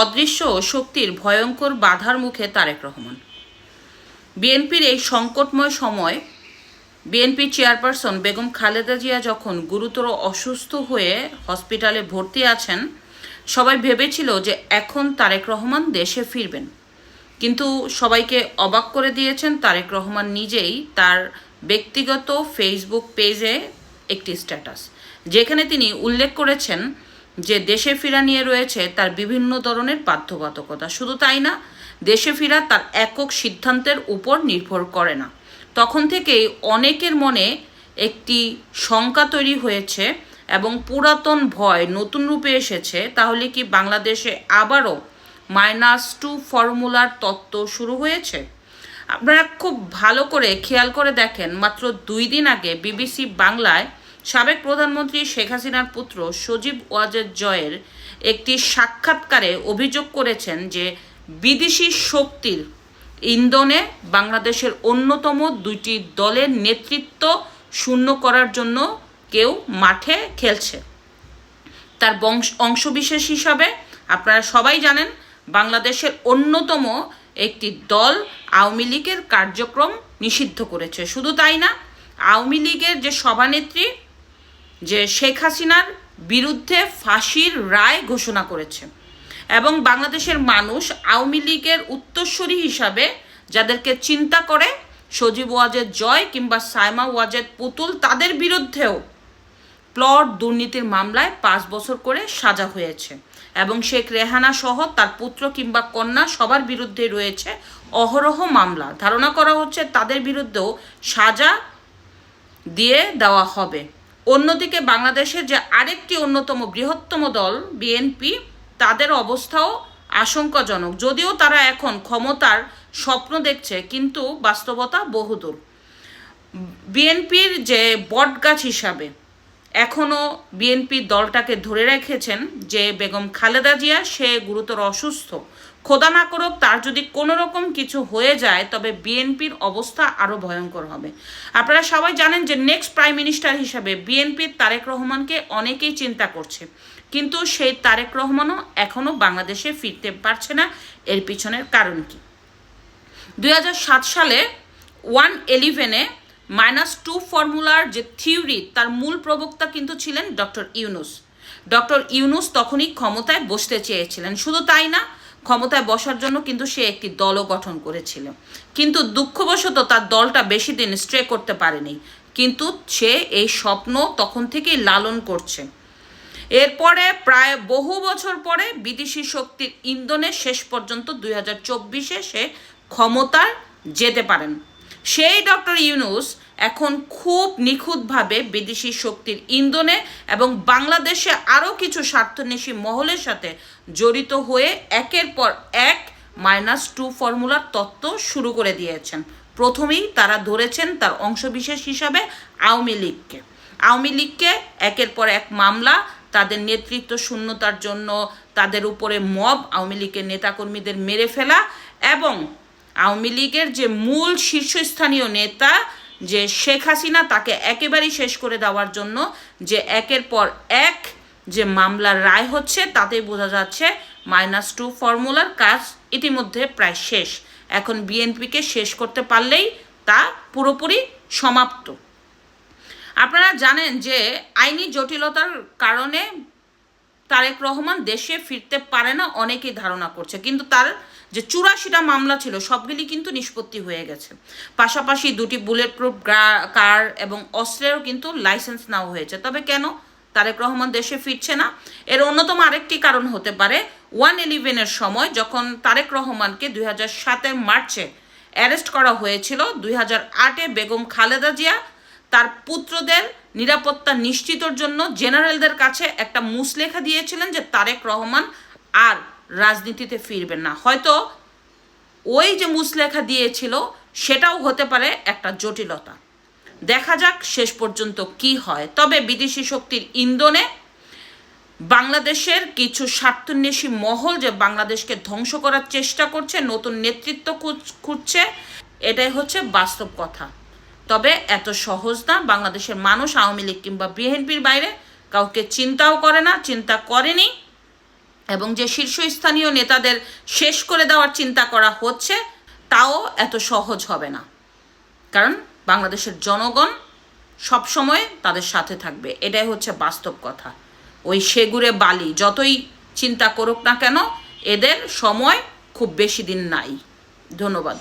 অদৃশ্য শক্তির ভয়ঙ্কর বাধার মুখে তারেক রহমান। বিএনপির এই সংকটময় সময় বিএনপি চেয়ারপারসন বেগম খালেদা জিয়া যখন গুরুতর অসুস্থ হয়ে হসপিটালে ভর্তি আছেন, সবাই ভেবেছিল যে এখন তারেক রহমান দেশে ফিরবেন। কিন্তু সবাইকে অবাক করে দিয়েছেন তারেক রহমান নিজেই তার ব্যক্তিগত ফেসবুক পেজে একটি স্ট্যাটাস, যেখানে তিনি উল্লেখ করেছেন যে দেশে ফেরা নিয়ে রয়েছে তার বিভিন্ন ধরনের বাধ্যবাধকতা। শুধু তাই না, দেশে ফেরা তার একক সিদ্ধান্তের উপর নির্ভর করে না। তখন থেকেই অনেকের মনে একটি শঙ্কা তৈরি হয়েছে এবং পুরাতন ভয় নতুন রূপে এসেছে। তাহলে কি বাংলাদেশে আবারও -2 ফর্মুলার তত্ত্ব শুরু হয়েছে? আপনারা খুব ভালো করে খেয়াল করে দেখেন, মাত্র 2 দিন আগে বিবিসি বাংলায় সাবেক প্রধানমন্ত্রী শেখ হাসিনার পুত্র সজীব ওয়াজেদ জয়ের একটি সাক্ষাৎকারে অভিযোগ করেছেন যে বিদেশি শক্তির ইন্ধনে বাংলাদেশের অন্যতম 2টি দলের নেতৃত্ব শূন্য করার জন্য কেউ মাঠে খেলছে। তার অংশবিশেষ হিসাবে আপনারা সবাই জানেন বাংলাদেশের অন্যতম একটি দল আওয়ামী লীগের কার্যক্রম নিষিদ্ধ করেছে। শুধু তাই না, আওয়ামী লীগের যে সভানেত্রী যে শেখ হাসিনার বিরুদ্ধে ফাঁসির রায় ঘোষণা করেছে এবং বাংলাদেশের মানুষ আওয়ামী লীগের উত্তরসূরি হিসাবে যাদেরকে চিন্তা করে, সজীব ওয়াজেদ জয় কিংবা সাইমা ওয়াজেদ পুতুল, তাদের বিরুদ্ধেও প্লট দুর্নীতির মামলায় 5 বছর করে সাজা হয়েছে এবং শেখ রেহানা সহ তার পুত্র কিংবা কন্যা সবার বিরুদ্ধে রয়েছে অহরহ মামলা। ধারণা করা হচ্ছে তাদের বিরুদ্ধেও সাজা দিয়ে দেওয়া হবে। অন্যদিকে বাংলাদেশের যে আরেকটি অন্যতম বৃহত্তম দল বিএনপি, তাদের অবস্থাও আশঙ্কাজনক। যদিও তারা এখন ক্ষমতার স্বপ্ন দেখছে, কিন্তু বাস্তবতা বহুদূর। বিএনপির যে বটগাছ হিসাবে এখনও বিএনপি দলটাকে ধরে রেখেছেন যে বেগম খালেদা জিয়া, সে গুরুতর অসুস্থ। খোদা না করুক তার যদি কোনো রকম কিছু হয়ে যায়, তবে বিএনপির অবস্থা আরও ভয়ঙ্কর হবে। আপনারা সবাই জানেন যে নেক্সট প্রাইম মিনিস্টার হিসাবে বিএনপির তারেক রহমানকে অনেকেই চিন্তা করছে, কিন্তু সেই তারেক রহমানও এখনও বাংলাদেশে ফিরতে পারছে না। এর পিছনের কারণ কি? 2007 সালে 111-এ -2 ফর্মুলার যে থিওরি, তার মূল প্রবক্তা কিন্তু ছিলেন ডক্টর ইউনূস। ডক্টর ইউনূস তখনই ক্ষমতায় বসতে চেয়েছিলেন। শুধু তাই না, ক্ষমতায় বসার জন্য কিন্তু সে একটি দলও গঠন করেছিল, কিন্তু দুঃখবশত তার দলটা বেশি দিন স্টে করতে পারেনি। কিন্তু সে এই স্বপ্ন তখন থেকেই লালন করছে। এরপরে প্রায় বহু বছর পরে বিদেশি শক্তির ইন্ধনে শেষ পর্যন্ত 2024-এ সে ক্ষমতায় যেতে পারেন। সেই ডক্টর ইউনূস এখন খুব নিখুঁতভাবে বিদেশি শক্তির ইন্ধনে এবং বাংলাদেশে আরও কিছু স্বার্থন্বেষী মহলের সাথে জড়িত হয়ে একের পর এক -2 ফর্মুলার তত্ত্ব শুরু করে দিয়েছেন। প্রথমেই তারা ধরেছেন তার অংশবিশেষ হিসাবে আওয়ামী লীগকে। আওয়ামী লীগকে একের পর এক মামলা, তাদের নেতৃত্ব শূন্যতার জন্য তাদের উপরে মব, আওয়ামী লীগের নেতাকর্মীদের মেরে ফেলা এবং আওয়ামী লীগের যে মূল শীর্ষস্থানীয় নেতা যে শেখ হাসিনা, তাকে একেবারেই শেষ করে দেওয়ার জন্য যে একের পর এক যে মামলার রায় হচ্ছে, তাতেই বোঝা যাচ্ছে -2 ফর্মুলার কাজ ইতিমধ্যে প্রায় শেষ। এখন বিএনপিকে শেষ করতে পারলেই তা পুরোপুরি সমাপ্ত। আপনারা জানেন যে আইনি জটিলতার কারণে তারেক রহমান দেশে ফিরতে পারে না, অনেকেই ধারণা করছে, কিন্তু তার যে 84টা মামলা ছিল সবগুলি কিন্তু নিষ্পত্তি হয়ে গেছে। পাশাপাশি 2টি বুলেট প্রুফ কার এবং অস্ত্রেরও কিন্তু লাইসেন্স নেওয়া হয়েছে। তবে কেন তারেক রহমান দেশে ফিরছে না? এর অন্যতম আরেকটি কারণ হতে পারে 111-এর সময় যখন তারেক রহমানকে 2007-এর মার্চে অ্যারেস্ট করা হয়েছিল, 2008-এ বেগম খালেদা জিয়া তার পুত্রদের নিরাপত্তা নিশ্চিতর জন্য জেনারেলদের কাছে একটা মুচলেখা দিয়েছিলেন যে তারেক রহমান আর রাজনীতিতে ফিরবেন না। হয়তো ওই যে মুচলেখা দিয়েছিল সেটাও হতে পারে একটা জটিলতা। দেখা যাক শেষ পর্যন্ত কি হয়। তবে বিদেশি শক্তির ইন্ধনে বাংলাদেশের কিছু স্বার্থন্বেষী মহল যে বাংলাদেশকে ধ্বংস করার চেষ্টা করছে, নতুন নেতৃত্ব খুঁজছে, এটাই হচ্ছে বাস্তব কথা। তবে এত সহজ না। বাংলাদেশের মানুষ আওয়ামী লীগ কিংবা বিএনপির বাইরে কাউকে চিন্তাও করে না, চিন্তা করেনি। এবং যে শীর্ষস্থানীয় নেতাদের শেষ করে দেওয়ার চিন্তা করা হচ্ছে তাও এত সহজ হবে না, কারণ বাংলাদেশের জনগণ সবসময় তাদের সাথে থাকবে, এটাই হচ্ছে বাস্তব কথা। ওই সেগুড়ে বালি যতই চিন্তা করুক না কেন, এদের সময় খুব বেশি দিন নাই। ধন্যবাদ।